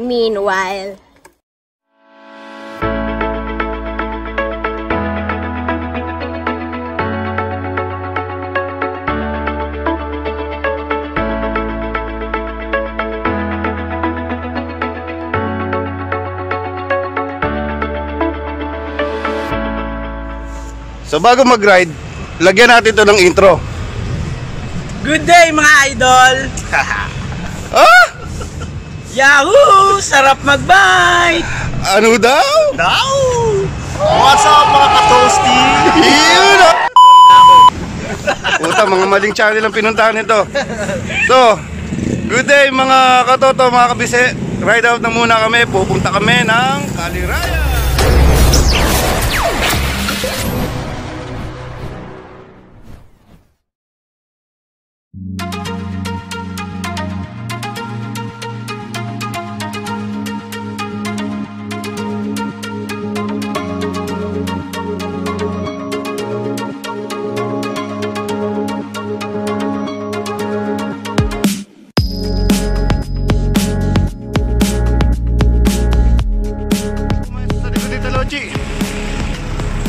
Meanwhile, So bago mag-ride, lagyan natin ito ng intro. Good day mga idol! Ah! Yahoo! Sarap mag-bike! Ano daw? Daw! What's up mga ka-toasty? Yun ah! Puta, mga maling channel ang pinuntahan nito. So, good day mga katoto, mga kabise. Ride out na muna kami, pupunta kami ng Caliraya.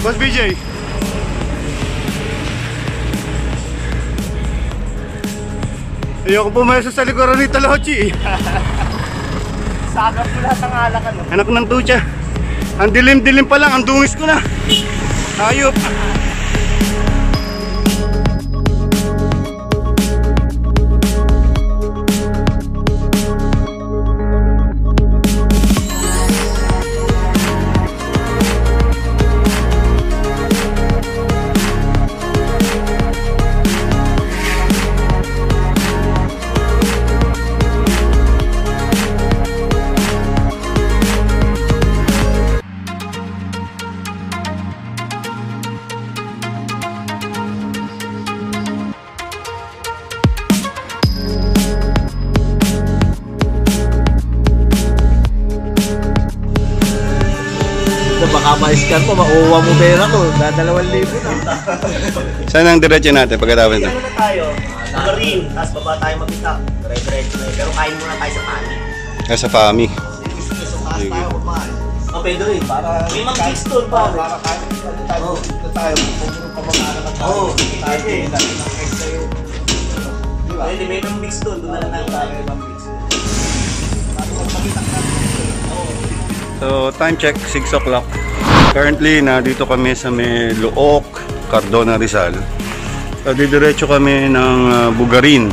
Boss BJ. Ayoko pumayos sa likuran ni Talochi. Sagap ko lahat ng alak ano? Anak ng tutya. Ang dilim-dilim pa lang, ang dungis ko na. Hayop. Baka ma-scan mo, mauuwa mo pera ko. 2,000 na. Saan ang diretso natin pagkatapos ito? Muna tayo. Marine. Tapos baba tayo mag-pick-up. Dire-diretso na yun. Pero kain muna tayo sa Pami. Sa Fami. So taas tayo kumain. O pwede rin. Para may mag-fix doon pa. Para kahit tayo. Dito tayo. Pumunong pa mga anak tayo. Oo. Pwede. Pwede may mag-fix doon. Doon na lang tayo. So time check, 6 o'clock. Currently, nandito kami sa may Luok, Cardona, Rizal. So didiretso kami ng Bugarin.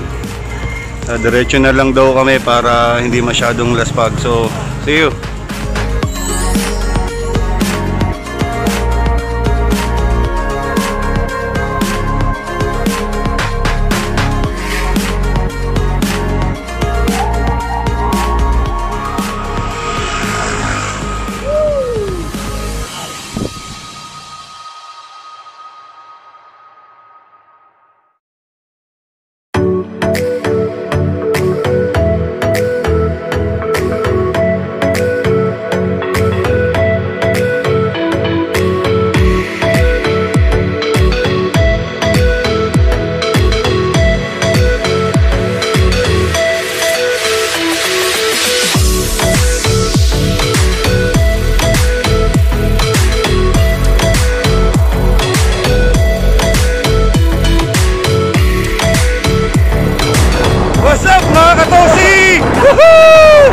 Diretso na lang daw kami para hindi masyadong laspag. So, see you! What's up mga katosi? Woohoo!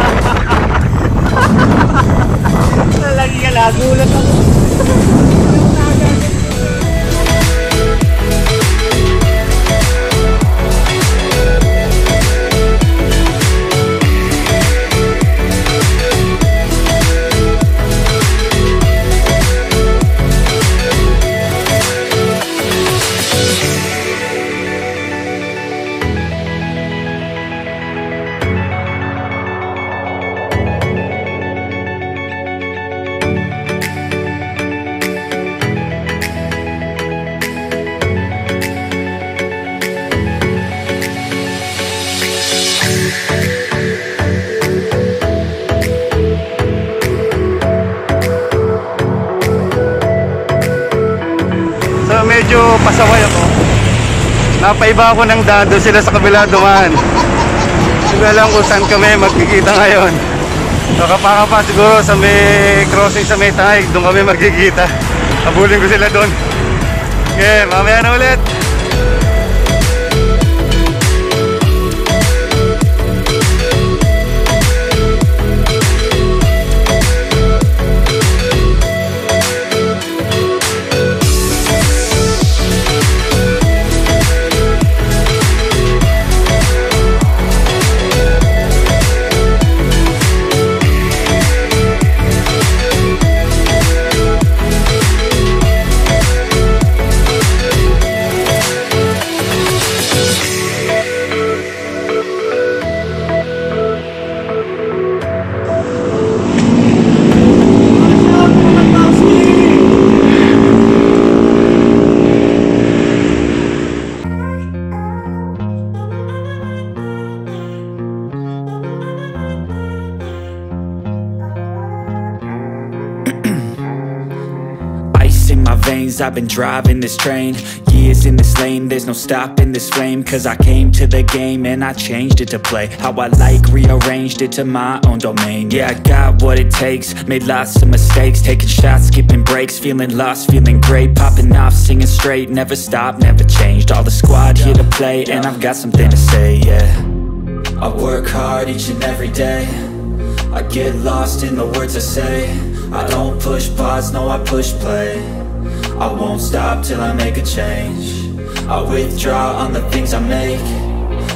Lagi ka lagulat ako. Medyo pasaway ako. Napaiba ako ng dado, sila sa kabila dumaan. Hindi alam kung saan kami magkikita ngayon. Kapaka pa siguro sa may crossing sa may Tangay, doon kami magkikita. Habulin ko sila doon. Okay, mamaya na ulit. In my veins, I've been driving this train. Years in this lane, there's no stopping this flame. Cause I came to the game and I changed it to play how I like, rearranged it to my own domain. Yeah, I got what it takes, made lots of mistakes, taking shots, skipping breaks, feeling lost, feeling great, popping off, singing straight, never stopped, never changed. All the squad here to play and I've got something to say, yeah. I work hard each and every day, I get lost in the words I say. I don't push pause, no I push play. I won't stop till I make a change. I withdraw on the things I make.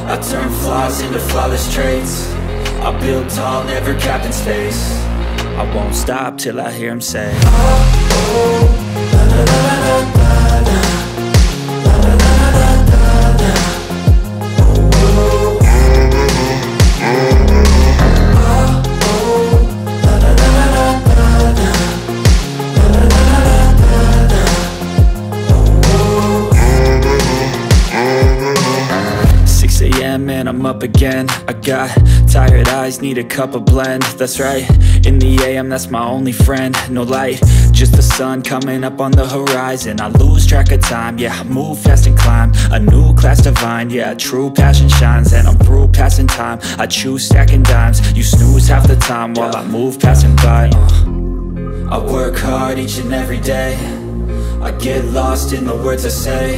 I turn flaws into flawless traits. I build tall, never capped in space. I won't stop till I hear him say, oh, oh, la, la, la, la, la, la. And I'm up again. I got tired eyes, need a cup of blend. That's right, in the AM, that's my only friend. No light, just the sun coming up on the horizon. I lose track of time, yeah, I move fast and climb a new class divine, yeah, true passion shines. And I'm through passing time, I choose stacking dimes. You snooze half the time while I move passing by. I work hard each and every day, I get lost in the words I say.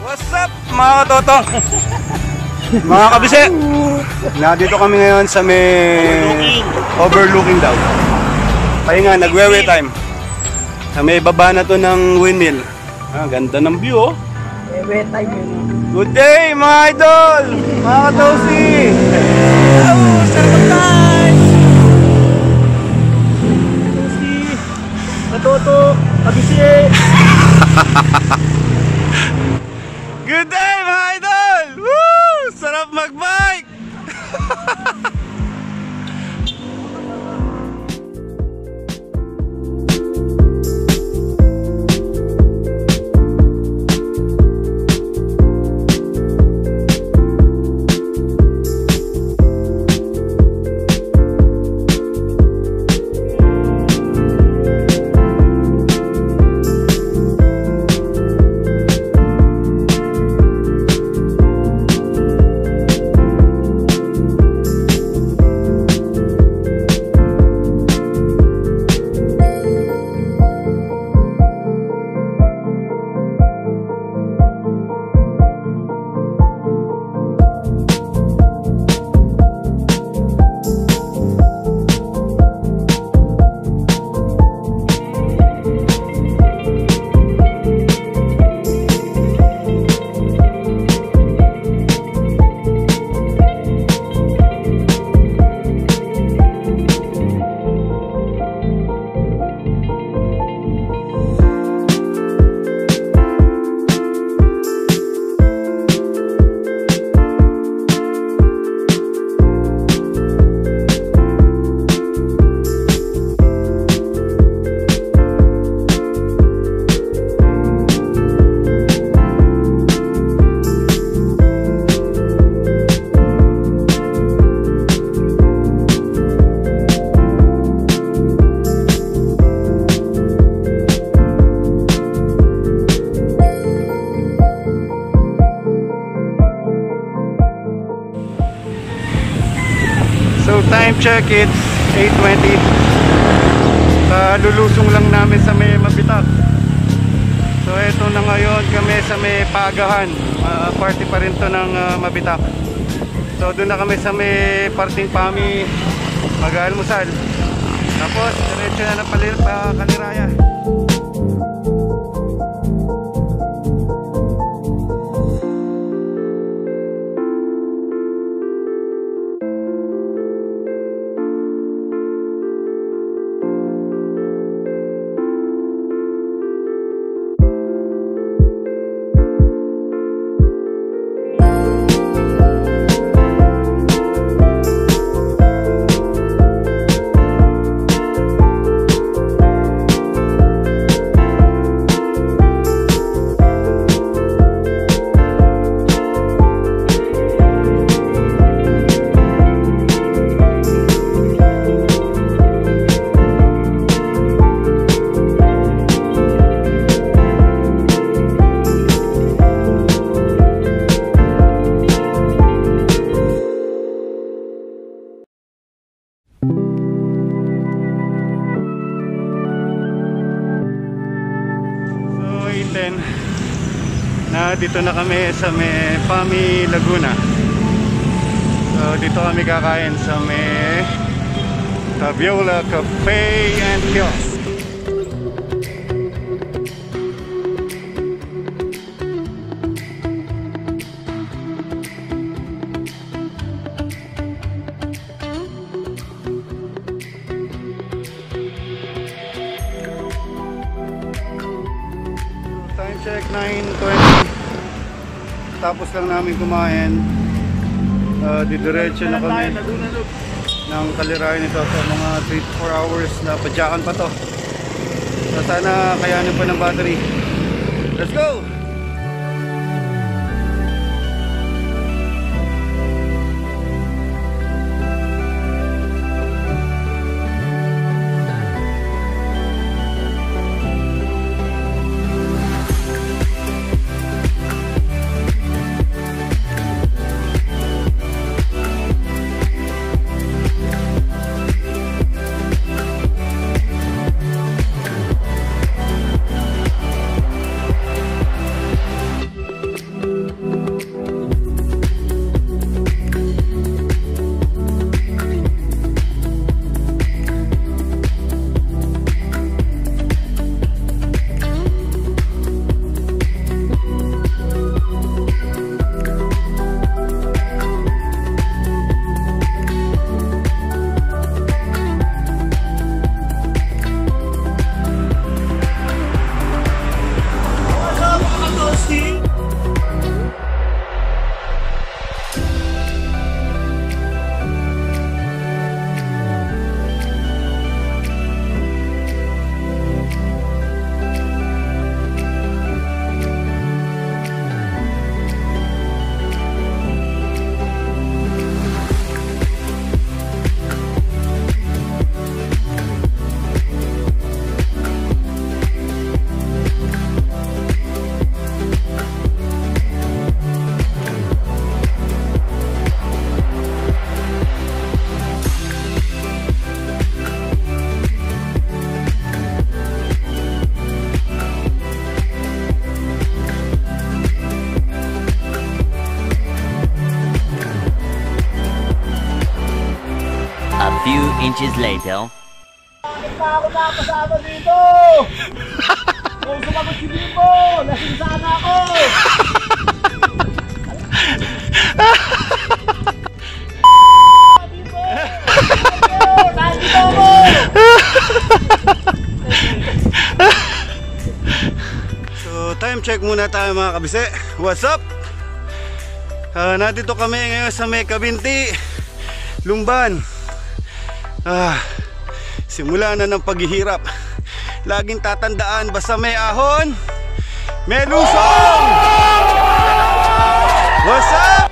What's up mga toto? Mga kabise, nandito kami ngayon sa may overlooking daw. Pahinga, nagwewe time. Sa may baba na to ng windmill. Ganda ng view, oh. Wewe time yun. Good day mga idol, mga katosi. Hello, sarap tayo. Katosi, katoto, kabisi. Good day mga idol! Woo! Sarap mag-bike! check, it's 8:20. Lulusong lang namin sa may Mabitak. So eto na ngayon kami sa may Paagahan. Party pa rin to ng Mabitak. So doon na kami sa may parting Pami, mag-almusal. Tapos diretso na ng Kaliraya. Dito na kami sa may Pami, Laguna. So dito kami kakain sa may Tabiola Cafe and Kiosk. Time check 9:20. Tapos lang namin kumain. Didiretso na kami ng Kaliraya nito sa mga 3-4 hours na padyakan pa to. So sana kayanin pa ng battery. Let's go! Few inches later. Ako na kasama dito! Kung sumagot si Bimbo, lasing sana ako! Bimbo! Nandito ako! So time check muna tayo mga kabise. What's up? Nandito kami ngayon sa may Kabinti, Lumban. Simula na ng paghihirap. Laging tatandaan, basta may ahon, may lusong! What's up?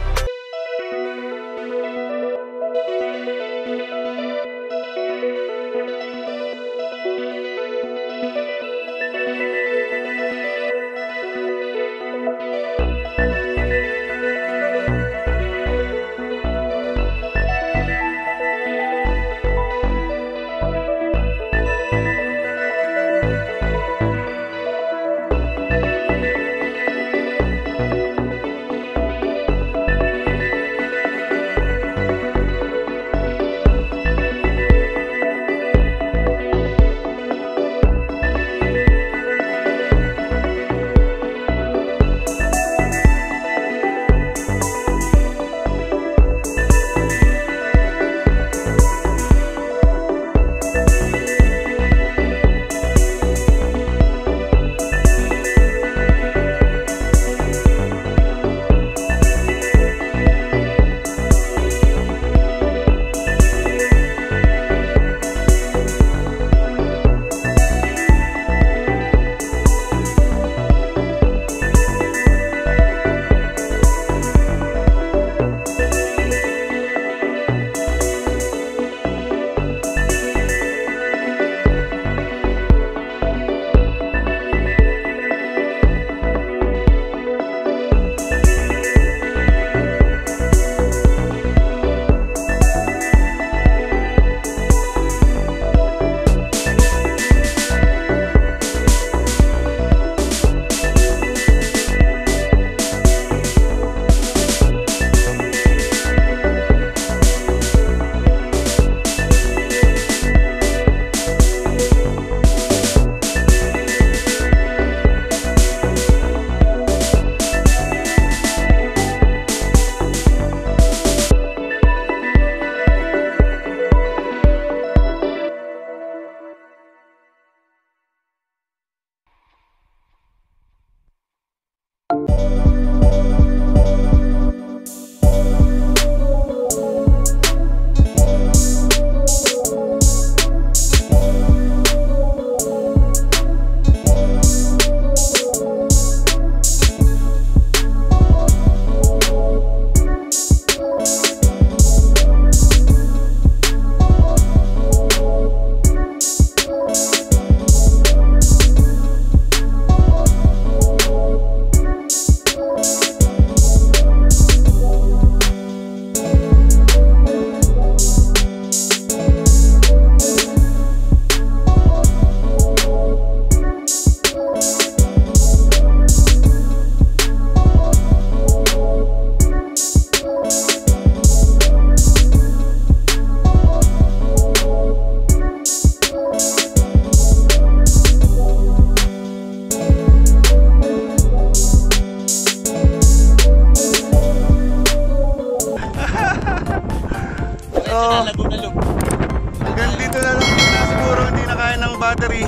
Hanggang dito na lang muna, siguro hindi na kaya ng battery.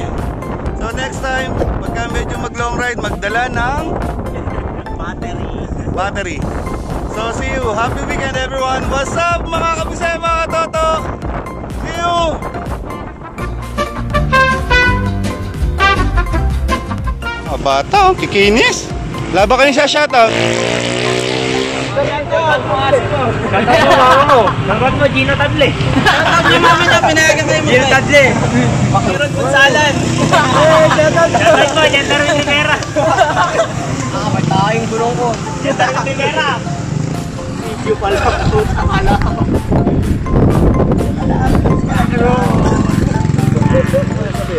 So next time, pagka medyo mag long ride, magdala ng battery. So see you. Happy weekend everyone. What's up mga kabisay, mga toto? See you. Bata, kikinis. Laba kayo siya shoutout. Dapat mo, Gino Tadle. Yung mami na pinayagan kayo mo. Gino Tadle. Pakirot Punsalan. Dapat mo, Gentleman Rivera. May tayong gulong ko. Gentleman Rivera. Video pala.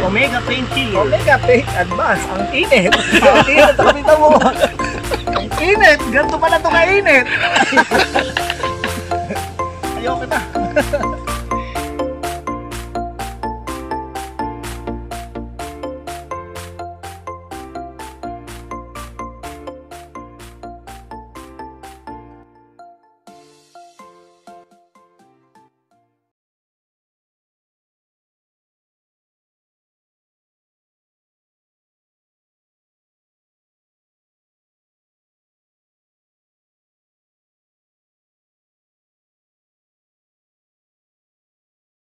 Omega Paint Chill. Omega Paint Advance. Ang init. Ang init. Kapita mo. Ang init. Ganito pala ito kainit. Ayoko na.